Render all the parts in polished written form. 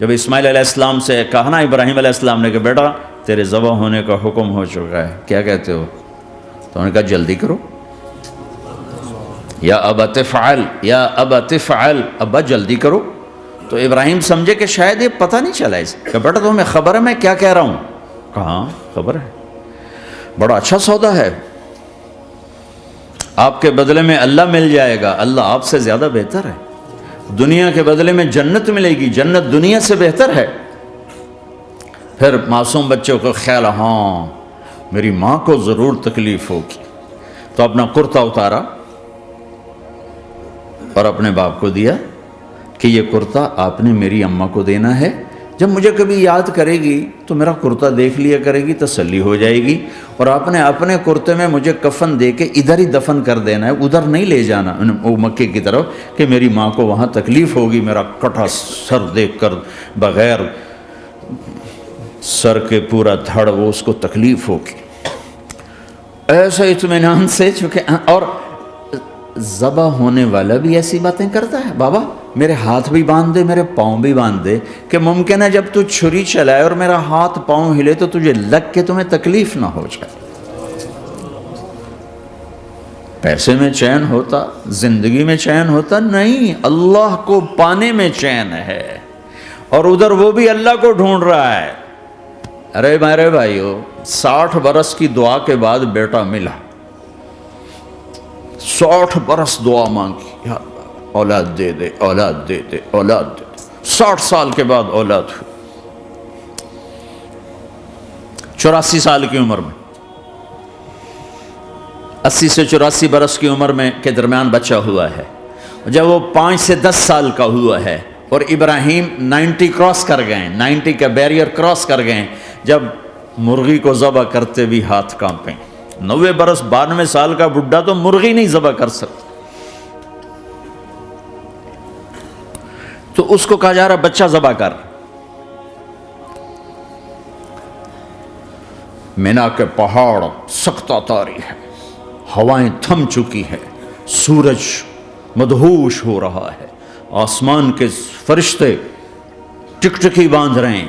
جب اسماعیل علیہ السلام سے کہا نا ابراہیم علیہ السلام نے کہ بیٹا تیرے ذبح ہونے کا حکم ہو چکا ہے، کیا کہتے ہو؟ تو انہوں نے کہا جلدی کرو، یا ابا تفعل، یا ابا تفعل، ابا جلدی کرو۔ تو ابراہیم سمجھے کہ شاید یہ پتہ نہیں چلا اس کہ بیٹا تمہیں خبر ہے میں کیا کہہ رہا ہوں؟ کہاں خبر ہے، بڑا اچھا سودا ہے، آپ کے بدلے میں اللہ مل جائے گا، اللہ آپ سے زیادہ بہتر ہے، دنیا کے بدلے میں جنت ملے گی، جنت دنیا سے بہتر ہے۔ پھر معصوم بچوں کو خیال، ہاں میری ماں کو ضرور تکلیف ہوگی، تو اپنا کرتا اتارا اور اپنے باپ کو دیا کہ یہ کرتا آپ نے میری اماں کو دینا ہے، جب مجھے کبھی یاد کرے گی تو میرا کرتا دیکھ لیا کرے گی، تسلی ہو جائے گی، اور آپ نے اپنے کرتے میں مجھے کفن دے کے ادھر ہی دفن کر دینا ہے، ادھر نہیں لے جانا وہ مکے کی طرف کہ میری ماں کو وہاں تکلیف ہوگی، میرا کٹا سر دیکھ کر بغیر سر کے پورا دھڑ وہ اس کو تکلیف ہوگی۔ ایسا اطمینان سے، چونکہ اور ذبح ہونے والا بھی ایسی باتیں کرتا ہے، بابا میرے ہاتھ بھی باندھ دے، میرے پاؤں بھی باندھ دے، کہ ممکن ہے جب تو چھری چلائے اور میرا ہاتھ پاؤں ہلے تو تجھے لگ کے تمہیں تکلیف نہ ہو جائے۔ پیسے میں چین ہوتا، زندگی میں چین ہوتا نہیں، اللہ کو پانے میں چین ہے، اور ادھر وہ بھی اللہ کو ڈھونڈ رہا ہے۔ ارے میرے بھائیو، 60 برس کی دعا کے بعد بیٹا ملا، 60 برس دعا مانگی، یا اللہ اولاد دے دے، اولاد دے دے، اولاد دے دے، 60 سال کے بعد اولاد ہوئی، 84 سال کی عمر میں، 80 سے 84 برس کی عمر میں کے درمیان بچہ ہوا ہے۔ جب وہ 5 سے 10 سال کا ہوا ہے اور ابراہیم 90 کراس کر گئے، 90 کا بیریئر کراس کر گئے، جب مرغی کو ذبح کرتے بھی ہاتھ کانپیں، 90 برس 92 سال کا بڈھا تو مرغی نہیں ذبح کر سکتا، تو اس کو کہا جا رہا بچہ ذبح کر۔ مینا کے پہاڑ سختہ طاری ہے، ہوائیں تھم چکی ہے، سورج مدہوش ہو رہا ہے، آسمان کے فرشتے ٹکٹکی باندھ رہے ہیں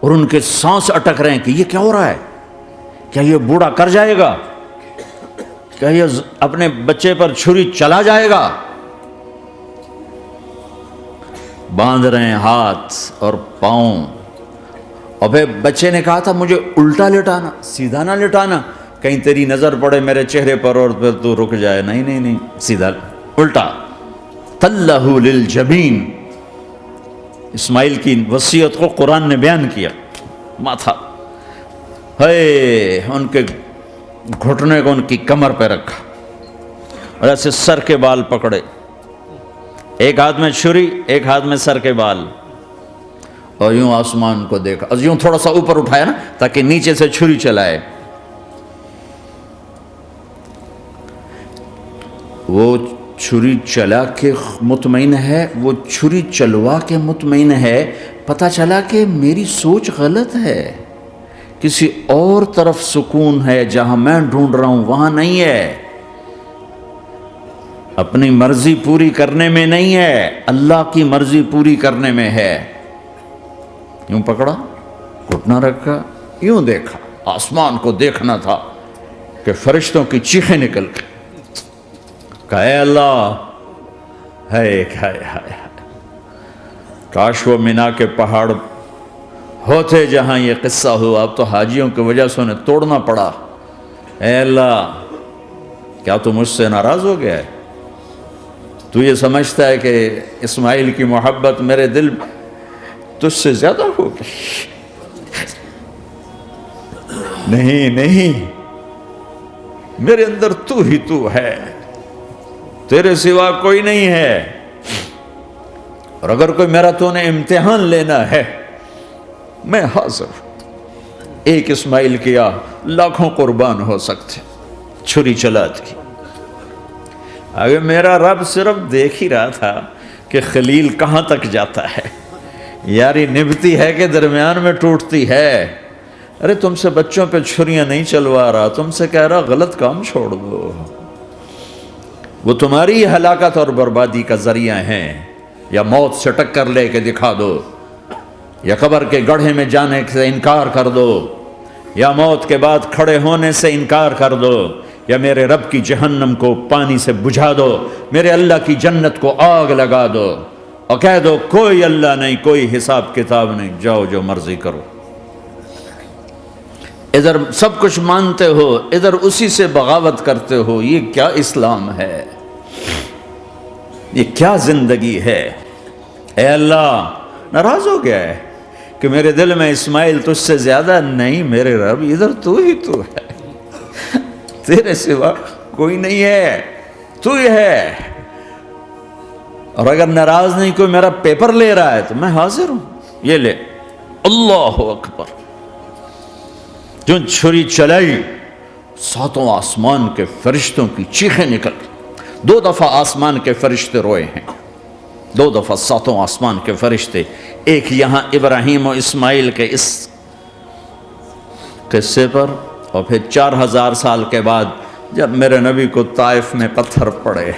اور ان کے سانس اٹک رہے ہیں کہ یہ کیا ہو رہا ہے، کیا یہ بوڑھا کر جائے گا، کیا یہ اپنے بچے پر چھری چلا جائے گا؟ باندھ رہے ہیں ہاتھ اور پاؤں، اور پھر بچے نے کہا تھا مجھے الٹا لٹانا، سیدھا نہ لٹانا، کہیں تیری نظر پڑے میرے چہرے پر اور پھر تو رک جائے، نہیں نہیں نہیں، سیدھا الٹا۔ تلہ للجبین، اسماعیل کی وصیت کو قرآن نے بیان کیا، ماتھا ہے ان کے گھٹنے کو ان کی کمر پہ رکھا اور ایسے سر کے بال پکڑے، ایک ہاتھ میں چھری، ایک ہاتھ میں سر کے بال، اور یوں آسمان کو دیکھا، اور یوں تھوڑا سا اوپر اٹھایا نا تاکہ نیچے سے چھری چلائے۔ وہ چھری چلا کے مطمئن ہے، وہ چھری چلوا کے مطمئن ہے، پتہ چلا کہ میری سوچ غلط ہے، کسی اور طرف سکون ہے، جہاں میں ڈھونڈ رہا ہوں وہاں نہیں ہے، اپنی مرضی پوری کرنے میں نہیں ہے، اللہ کی مرضی پوری کرنے میں ہے۔ یوں پکڑا، گھٹنا رکھا، یوں دیکھا، آسمان کو دیکھنا تھا کہ فرشتوں کی چیخیں نکل گئی، کہا اے اللہ، ہائے ہائے ہائے، کاش وہ مینا کے پہاڑ ہوتے جہاں یہ قصہ ہوا، اب تو حاجیوں کی وجہ سے انہیں توڑنا پڑا۔ اے اللہ، کیا تو مجھ سے ناراض ہو گیا ہے؟ تو یہ سمجھتا ہے کہ اسماعیل کی محبت میرے دل تجھ سے زیادہ ہوگی؟ نہیں نہیں، میرے اندر تو ہی تو ہے، تیرے سوا کوئی نہیں ہے، اور اگر کوئی میرا تو نے امتحان لینا ہے میں حاضر۔ ایک اسماعیل کیا لاکھوں قربان ہو سکتے، چھری چلا دی۔ اگر میرا رب صرف دیکھ ہی رہا تھا کہ خلیل کہاں تک جاتا ہے، یاری نبھتی ہے کہ درمیان میں ٹوٹتی ہے۔ ارے تم سے بچوں پہ چھریاں نہیں چلوا رہا، تم سے کہہ رہا غلط کام چھوڑ دو، وہ تمہاری ہلاکت اور بربادی کا ذریعہ ہیں، یا موت سے ٹکر لے کے دکھا دو یا قبر کے گڑھے میں جانے سے انکار کر دو، یا موت کے بعد کھڑے ہونے سے انکار کر دو، یا میرے رب کی جہنم کو پانی سے بجھا دو، میرے اللہ کی جنت کو آگ لگا دو، اور کہہ دو کوئی اللہ نہیں، کوئی حساب کتاب نہیں، جاؤ جو مرضی کرو۔ ادھر سب کچھ مانتے ہو، ادھر اسی سے بغاوت کرتے ہو۔ یہ کیا اسلام ہے؟ یہ کیا زندگی ہے؟ اے اللہ، ناراض ہو گیا ہے کہ میرے دل میں اسماعیل تجھ سے زیادہ نہیں، میرے رب ادھر تو ہی تو ہے، تیرے سوا کوئی نہیں ہے، تو ہی ہے۔ اور اگر ناراض نہیں کوئی میرا پیپر لے رہا ہے تو میں حاضر ہوں، یہ لے۔ اللہ اکبر۔ جو چھری چلائی، ساتوں آسمان کے فرشتوں کی چیخیں نکل، 2 دفعہ آسمان کے فرشتے روئے ہیں، 2 دفعہ ساتوں آسمان کے فرشتے، ایک یہاں ابراہیم و اسماعیل کے اس قصے پر، اور پھر 4000 سال کے بعد جب میرے نبی کو طائف میں پتھر پڑے۔